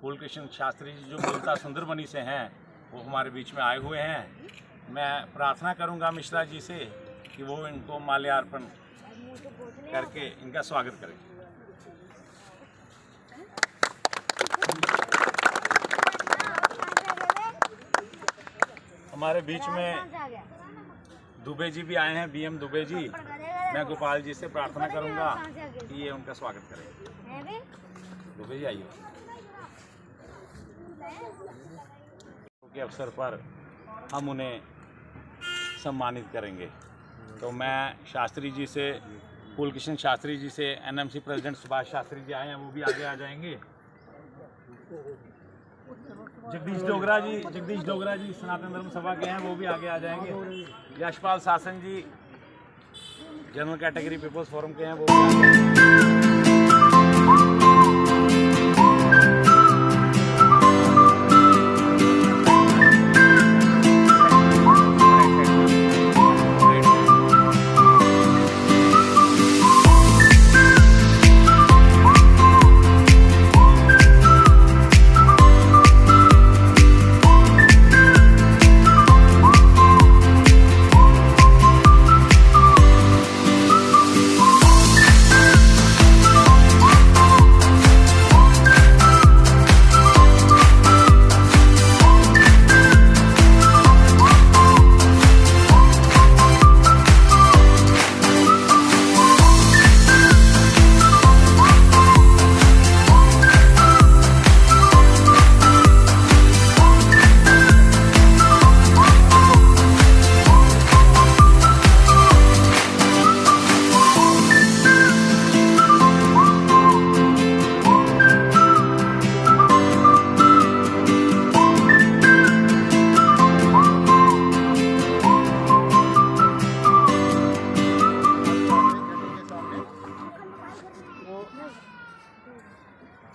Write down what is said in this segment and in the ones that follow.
फूलकृष्ण शास्त्री जी जो मूलतः सुंदरबनी से हैं वो हमारे बीच में आए हुए हैं। मैं प्रार्थना करूंगा मिश्रा जी से कि वो इनको माल्यार्पण करके इनका स्वागत करें। हमारे बीच में दुबे जी भी आए हैं, बीएम दुबे जी। मैं गोपाल जी से प्रार्थना करूंगा कि ये उनका स्वागत करें। दुबे जी आइए। के अवसर पर हम उन्हें सम्मानित करेंगे। तो मैं शास्त्री जी से, फूलकृष्ण शास्त्री जी से, एनएमसी प्रेसिडेंट सुभाष शास्त्री जी आए हैं, वो भी आगे आ जाएंगे। जगदीश डोगरा जी सनातन धर्म सभा के हैं, वो भी आगे आ जाएंगे। यशपाल शासन जी जनरल कैटेगरी पीपल्स फोरम के हैं, वो भी आ जाएंगे।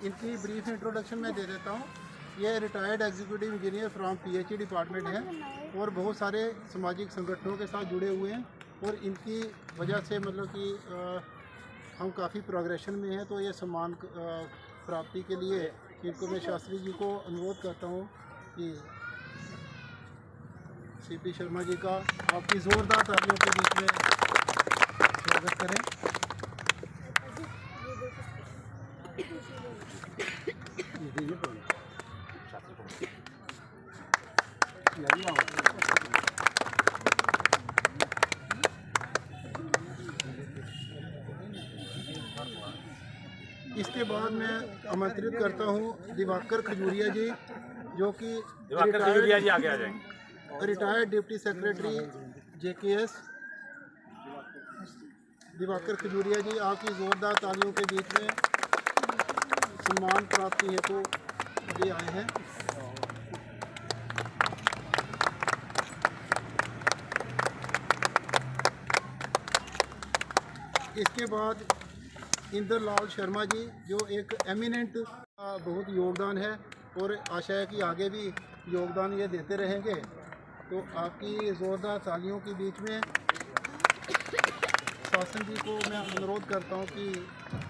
इनकी ब्रीफ इंट्रोडक्शन मैं दे देता हूँ। ये retired executive engineer from PHE department है और बहुत सारे सामाजिक संगठनों के साथ जुड़े हुए हैं और इनकी वजह से मतलब कि हम काफ़ी प्रोग्रेशन में हैं। तो ये सम्मान प्राप्ति के लिए इनको मैं शास्त्री जी को अनुरोध करता हूँ कि सीपी शर्मा जी का आपकी ज़ोरदार तालियों के बीच में स्वागत करें। इसके बाद मैं आमंत्रित करता हूँ दिवाकर खजूरिया जी, जो कि retired deputy secretary JKS. Diwakar Khajuria ji, आपकी ज़ोरदार तालियों के बीच में सम्मान प्राप्ति हेतु ये आए हैं। इसके बाद इंद्रलाल शर्मा जी, जो एक एमिनेंट बहुत योगदान है और आशा है कि आगे भी योगदान ये देते रहेंगे। तो आपकी ज़ोरदार तालियों के बीच में शासन जी को मैं अनुरोध करता हूं कि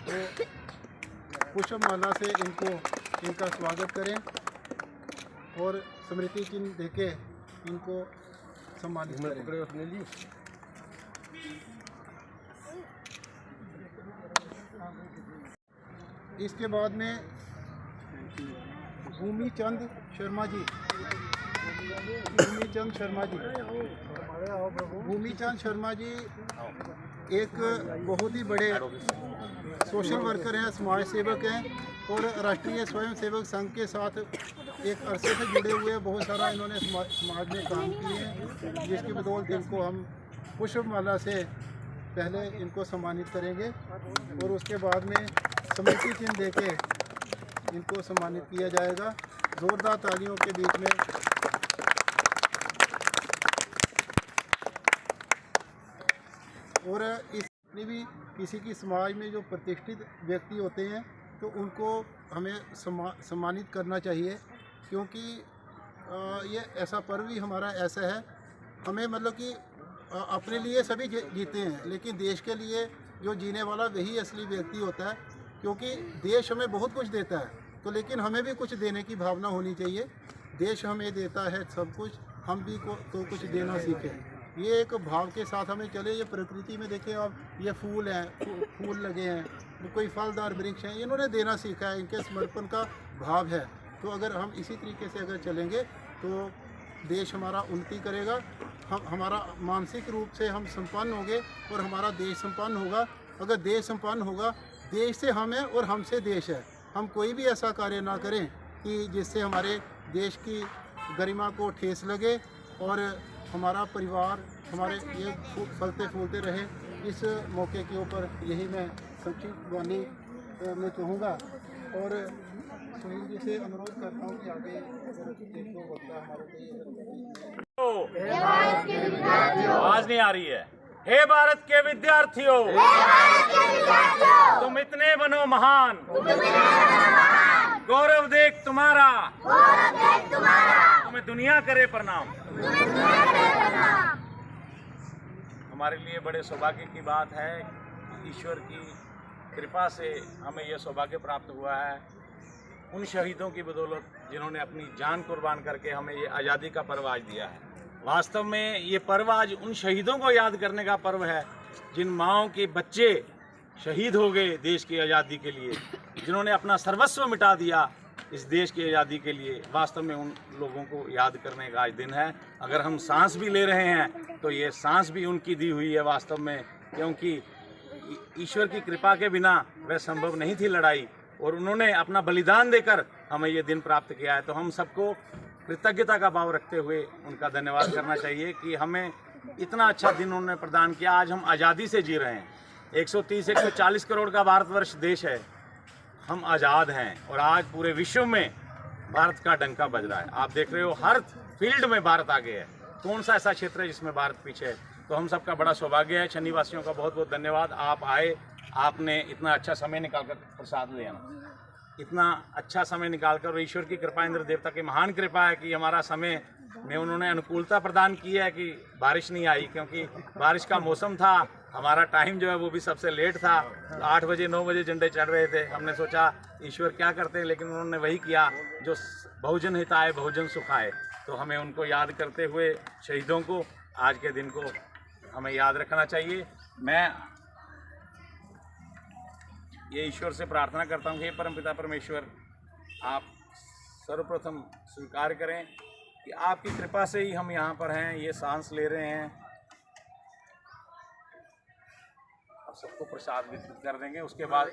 वो पुष्पमाला से इनका स्वागत करें और स्मृति चिन्ह देके इनको सम्मानित करें। इसके बाद में भूमिचंद शर्मा जी एक बहुत ही बड़े सोशल वर्कर हैं, समाज सेवक हैं और राष्ट्रीय स्वयंसेवक संघ के साथ एक अरसे से जुड़े हुए बहुत सारा इन्होंने समाज में काम किए हैं, जिसकी बदौलत इनको हम पुष्पमाला से पहले इनको सम्मानित करेंगे और उसके बाद में स्मृति चिन्ह देके इनको सम्मानित किया जाएगा। ज़ोरदार तालियों के बीच में और इसमें भी किसी की समाज में जो प्रतिष्ठित व्यक्ति होते हैं तो उनको हमें सम्मानित करना चाहिए, क्योंकि ये ऐसा पर्व ही हमारा ऐसा है। हमें मतलब कि अपने लिए सभी जीते हैं, लेकिन देश के लिए जो जीने वाला वही असली व्यक्ति होता है, क्योंकि देश हमें बहुत कुछ देता है तो लेकिन हमें भी कुछ देने की भावना होनी चाहिए। देश हमें देता है सब कुछ, हम भी तो कुछ देना सीखें। ये एक भाव के साथ हमें चले। ये प्रकृति में देखें आप, ये फूल हैं, फूल लगे हैं, कोई फलदार वृक्ष हैं, इन्होंने देना सीखा है, इनके समर्पण का भाव है। तो अगर हम इसी तरीके से अगर चलेंगे तो देश हमारा उन्नति करेगा, हमारा मानसिक रूप से हम संपन्न होंगे और हमारा देश संपन्न होगा। अगर देश संपन्न होगा, देश से हम है और हमसे देश है। हम कोई भी ऐसा कार्य ना करें कि जिससे हमारे देश की गरिमा को ठेस लगे और हमारा परिवार हमारे ये फलते फूलते रहे। इस मौके के ऊपर यही मैं संक्षिप्त वाणी में कहूँगा और सुनील जी से अनुरोध करता हूँ कि आगे देखो वक्ता हमारे आवाज नहीं आ रही है। हे भारत के विद्यार्थियों, तुम इतने बनो महान, गौरव देख तुम्हारा, तुम्हें दुनिया करे प्रणाम। हमारे लिए बड़े सौभाग्य की बात है कि ईश्वर की कृपा से हमें यह सौभाग्य प्राप्त हुआ है उन शहीदों की बदौलत जिन्होंने अपनी जान कुर्बान करके हमें ये आज़ादी का पर्व आज दिया है। वास्तव में ये पर्व आज उन शहीदों को याद करने का पर्व है जिन माँओं के बच्चे शहीद हो गए देश की आज़ादी के लिए, जिन्होंने अपना सर्वस्व मिटा दिया इस देश की आज़ादी के लिए। वास्तव में उन लोगों को याद करने का आज दिन है। अगर हम सांस भी ले रहे हैं तो ये सांस भी उनकी दी हुई है वास्तव में, क्योंकि ईश्वर की कृपा के बिना वह संभव नहीं थी लड़ाई, और उन्होंने अपना बलिदान देकर हमें ये दिन प्राप्त किया है। तो हम सबको कृतज्ञता का भाव रखते हुए उनका धन्यवाद करना चाहिए कि हमें इतना अच्छा दिन उन्होंने प्रदान किया। आज हम आज़ादी से जी रहे हैं। 130-140 करोड़ का भारतवर्ष देश है, हम आज़ाद हैं और आज पूरे विश्व में भारत का डंका बज रहा है। आप देख रहे हो हर फील्ड में भारत आगे है। कौन सा ऐसा क्षेत्र है जिसमें भारत पीछे है? तो हम सबका बड़ा सौभाग्य है। छन्नी वासियों का बहुत बहुत धन्यवाद। आप आए, आपने इतना अच्छा समय निकालकर प्रसाद ले आना, इतना अच्छा समय निकालकर, और ईश्वर की कृपा, इंद्र देवता की महान कृपा है कि हमारा समय में उन्होंने अनुकूलता प्रदान की है कि बारिश नहीं आई, क्योंकि बारिश का मौसम था। हमारा टाइम जो है वो भी सबसे लेट था। 8 बजे 9 बजे झंडे चढ़ रहे थे। हमने सोचा ईश्वर क्या करते हैं, लेकिन उन्होंने वही किया जो बहुजन हिताय बहुजन सुखाय। तो हमें उनको याद करते हुए शहीदों को आज के दिन को हमें याद रखना चाहिए। मैं ये ईश्वर से प्रार्थना करता हूँ कि परमपिता परमेश्वर, आप सर्वप्रथम स्वीकार करें कि आपकी कृपा से ही हम यहाँ पर हैं, ये सांस ले रहे हैं। अब सबको प्रसाद वितरित कर देंगे, उसके बाद